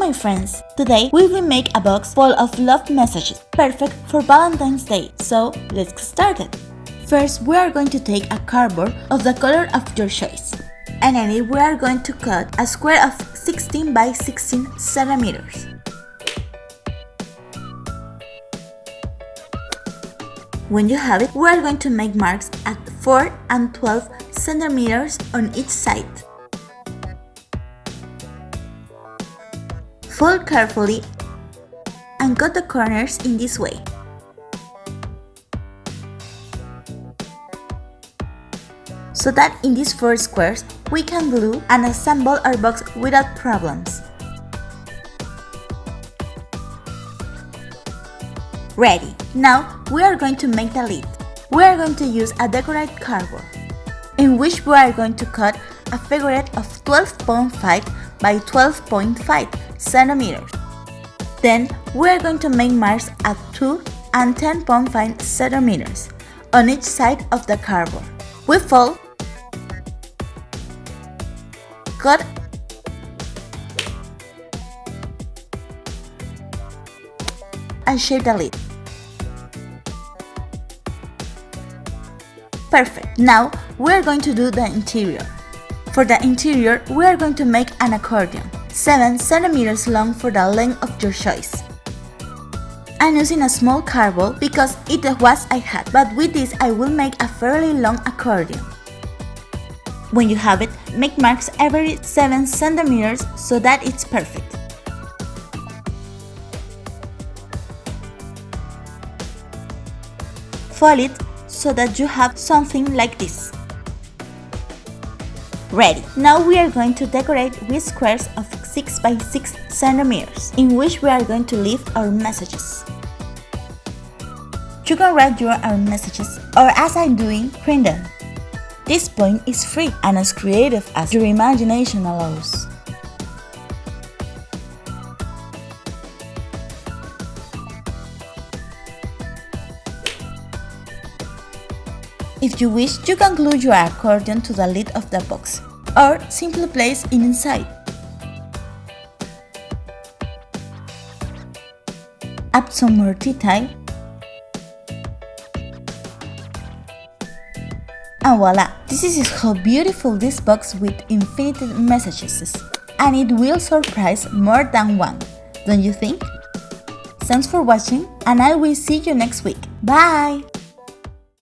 my friends! Today we will make a box full of love messages, perfect for Valentine's Day, so let's get started! First, we are going to take a cardboard of the color of your choice, and in it we are going to cut a square of 16 by 16 centimeters. When you have it, we are going to make marks at 4 and 12 centimeters on each side. Fold carefully and cut the corners in this way. So that in these 4 squares, we can glue and assemble our box without problems. Ready! Now we are going to make the lid. We are going to use a decorated cardboard, in which we are going to cut a figurette of 12.5 by 12.5 centimeters. Then we are going to make marks at 2 and 10.5 centimeters on each side of the cardboard. We fold, cut, and shape the lid. Perfect! Now we are going to do the interior. For the interior, we are going to make an accordion, 7 centimeters long for the length of your choice. I'm using a small cardboard because it was I had, but with this I will make a fairly long accordion. When you have it, make marks every 7 centimeters so that it's perfect. Fold it so that you have something like this. Ready! Now we are going to decorate with squares of 6 by 6 centimeters, in which we are going to leave our messages. You can write your own messages, or as I'm doing, print them. This point is free and as creative as your imagination allows. If you wish, you can glue your accordion to the lid of the box, or simply place it inside. Add some more detail, and voila! This is how beautiful this box with infinite messages is, and it will surprise more than one, don't you think? Thanks for watching, and I will see you next week. Bye!